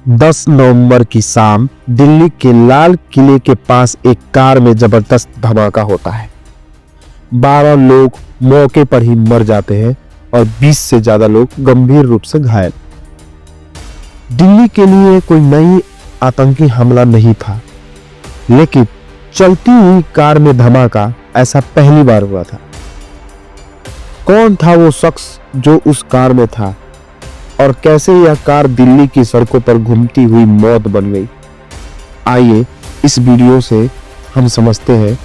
10 नवंबर की शाम दिल्ली के लाल किले के पास एक कार में जबरदस्त धमाका होता है। 12 लोग मौके पर ही मर जाते हैं और 20 से ज्यादा लोग गंभीर रूप से घायल। दिल्ली के लिए कोई नई आतंकी हमला नहीं था, लेकिन चलती हुई कार में धमाका ऐसा पहली बार हुआ था। कौन था वो शख्स जो उस कार में था और कैसे यह कार दिल्ली की सड़कों पर घूमती हुई मौत बन गई? आइए इस वीडियो से हम समझते हैं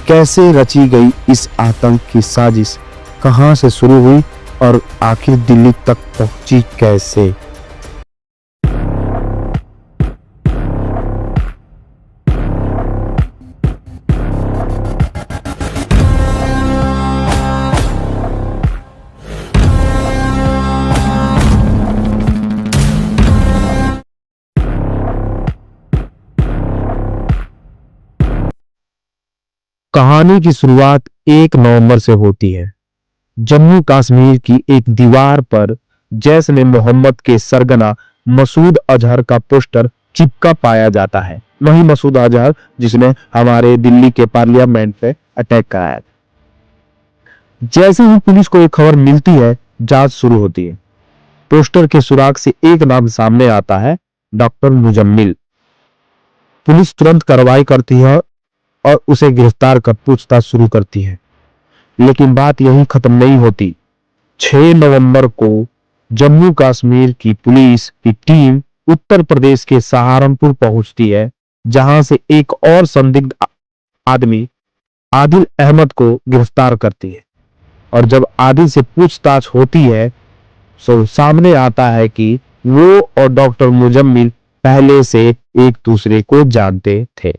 कैसे रची गई इस आतंक की साजिश, कहां से शुरू हुई और आखिर दिल्ली तक पहुंची कैसे। कहानी की शुरुआत 1 नवंबर से होती है। जम्मू कश्मीर की एक दीवार पर जैश ने मोहम्मद के सरगना मसूद अजहर का पोस्टर चिपका पाया जाता है। वही मसूद अजहर जिसने हमारे दिल्ली के पार्लियामेंट पे अटैक कराया। जैसे ही पुलिस को एक खबर मिलती है, जांच शुरू होती है। पोस्टर के सुराग से एक नाम सामने आता है, डॉक्टर मुजम्मिल। पुलिस तुरंत कार्रवाई करती है और उसे गिरफ्तार कर पूछताछ शुरू करती है। लेकिन बात यहीं खत्म नहीं होती। 6 नवंबर को जम्मू कश्मीर की पुलिस की टीम उत्तर प्रदेश के सहारनपुर पहुंचती है, जहां से एक और संदिग्ध आदमी आदिल अहमद को गिरफ्तार करती है। और जब आदिल से पूछताछ होती है तो सामने आता है कि वो और डॉक्टर मुजम्मिल पहले से एक दूसरे को जानते थे।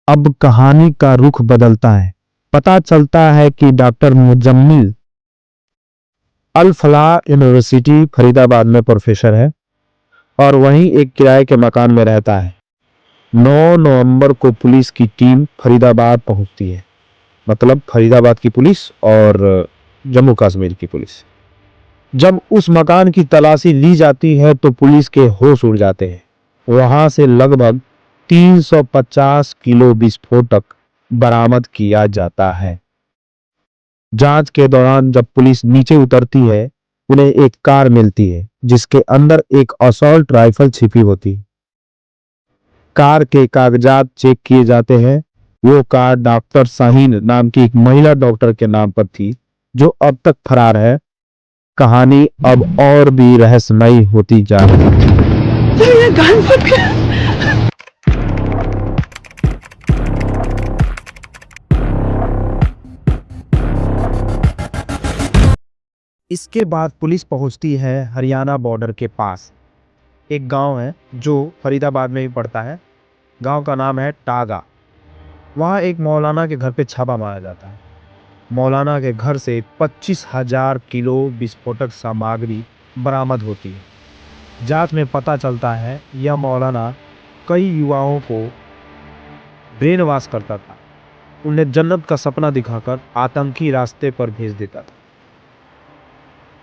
अब कहानी का रुख बदलता है। पता चलता है कि डॉक्टर मुजम्मिल अल फलाह यूनिवर्सिटी फरीदाबाद में प्रोफेसर है और वहीं एक किराए के मकान में रहता है। 9 नवंबर को पुलिस की टीम फरीदाबाद पहुंचती है, मतलब फरीदाबाद की पुलिस और जम्मू कश्मीर की पुलिस। जब उस मकान की तलाशी ली जाती है तो पुलिस के होश उड़ जाते हैं। वहां से लगभग 350 किलो विस्फोटक बरामद किया जाता है। जांच के दौरान जब पुलिस नीचे उतरती है, उन्हें एक कार मिलती है जिसके अंदर एक असॉल्ट राइफल छिपी होती है। कार के कागजात चेक किए जाते हैं। वो कार डॉक्टर शाहीन नाम की एक महिला डॉक्टर के नाम पर थी, जो अब तक फरार है। कहानी अब और भी रहस्यमयी होती जा रही है। ये गन फट गया। इसके बाद पुलिस पहुंचती है हरियाणा बॉर्डर के पास। एक गांव है जो फरीदाबाद में ही पड़ता है। गांव का नाम है टागा। वहां एक मौलाना के घर पे छापा मारा जाता है। मौलाना के घर से 25,000 किलो विस्फोटक सामग्री बरामद होती है। जांच में पता चलता है यह मौलाना कई युवाओं को ब्रेन वॉश करता था, उन्हें जन्नत का सपना दिखाकर आतंकी रास्ते पर भेज देता था।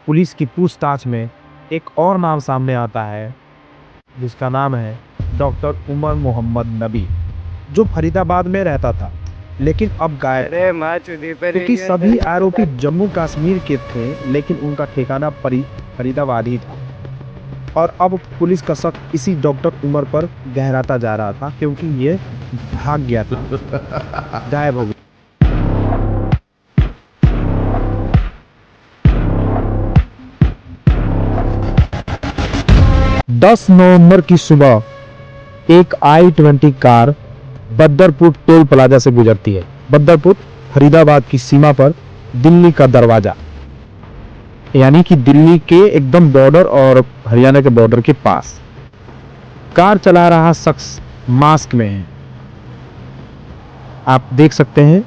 पुलिस की पूछताछ में एक और नाम सामने आता है, जिसका नाम है डॉक्टर उमर मोहम्मद नबी, जो फरीदाबाद में रहता था लेकिन अब गायब है। क्योंकि सभी आरोपी जम्मू कश्मीर के थे, लेकिन उनका ठिकाना फरीदाबाद ही था। और अब पुलिस का शक इसी डॉक्टर उमर पर गहराता जा रहा था, क्योंकि ये भाग गया था, गायब हो गया। 10 नवंबर की सुबह एक I-20 car Badarpur toll plaza से गुजरती है। बदरपुर फरीदाबाद की सीमा पर दिल्ली का दरवाजा, यानी कि दिल्ली के एकदम बॉर्डर और हरियाणा के बॉर्डर के पास। कार चला रहा शख्स मास्क में है। आप देख सकते हैं,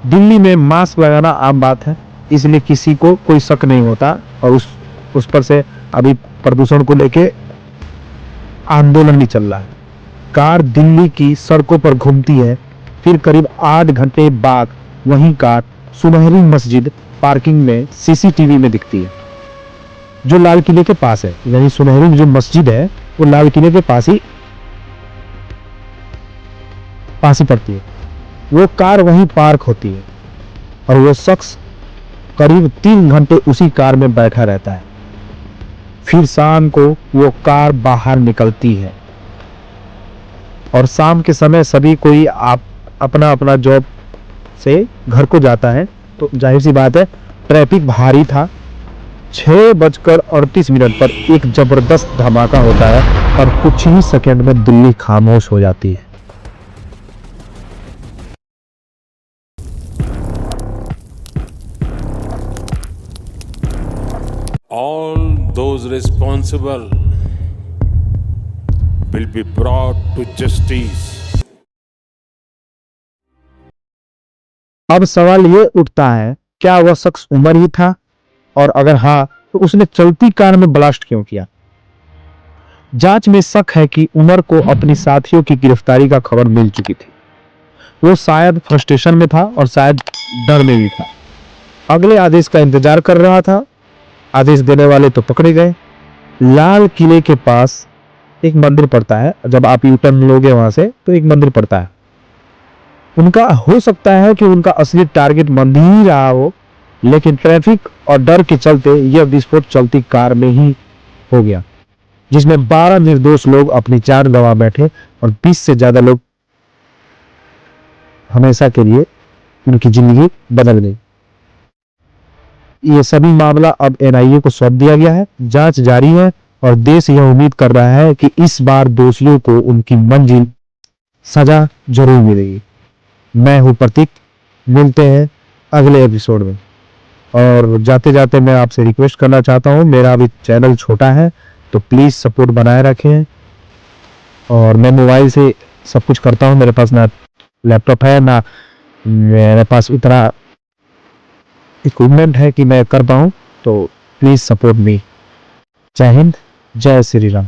दिल्ली में मास्क लगाना आम बात है, इसलिए किसी को कोई शक नहीं होता। और उस पर से अभी प्रदूषण को लेके आंदोलन भी चल रहा है। कार दिल्ली की सड़कों पर घूमती है, फिर करीब 8 घंटे बाद वही कार सुनहरी मस्जिद पार्किंग में सीसीटीवी में दिखती है, जो लाल किले के पास है। यानी सुनहरी जो मस्जिद है वो लाल किले के पास ही पड़ती है। वो कार वहीं पार्क होती है और वो शख्स करीब 3 घंटे उसी कार में बैठा रहता है। फिर शाम को वो कार बाहर निकलती है और शाम के समय सभी कोई अपना अपना जॉब से घर को जाता है। तो जाहिर सी बात है ट्रैफिक भारी था। 6:38 पर एक जबरदस्त धमाका होता है और कुछ ही सेकंड में दिल्ली खामोश हो जाती है। All those responsible will be brought to justice. अब सवाल ये उठता है, क्या वह शख्स उमर ही था, और अगर हाँ तो उसने चलती कार में ब्लास्ट क्यों किया? जांच में शक है कि उमर को अपनी साथियों की गिरफ्तारी का खबर मिल चुकी थी। वो शायद फ्रस्ट्रेशन में था और शायद डर में भी था। अगले आदेश का इंतजार कर रहा था। आदेश देने वाले तो पकड़े गए। लाल किले के पास एक मंदिर पड़ता है। जब आप यू टर्न लोगे वहां से तो एक मंदिर पड़ता है। उनका हो सकता है कि उनका असली टारगेट मंदिर ही रहा हो, लेकिन ट्रैफिक और डर के चलते यह विस्फोट चलती कार में ही हो गया, जिसमें 12 निर्दोष लोग अपनी जान गंवा बैठे और 20 से ज्यादा लोग हमेशा के लिए उनकी जिंदगी बदल गई। ये सभी मामला अब एनआईए को सौंप दिया गया है। जांच जारी है और देश यह उम्मीद कर रहा है कि इस बार दोषियों को उनकी मंजिल सजा जरूर मिलेगी। मैं हूं प्रतीक, मिलते हैं अगले एपिसोड में। और जाते जाते मैं आपसे रिक्वेस्ट करना चाहता हूं, मेरा अभी चैनल छोटा है तो प्लीज सपोर्ट बनाए रखें। और मैं मोबाइल से सब कुछ करता हूं, मेरे पास ना लैपटॉप है ना मेरे पास उतना इक्विपमेंट है कि मैं कर पाऊं, तो प्लीज सपोर्ट मी। जय हिंद, जय श्री राम।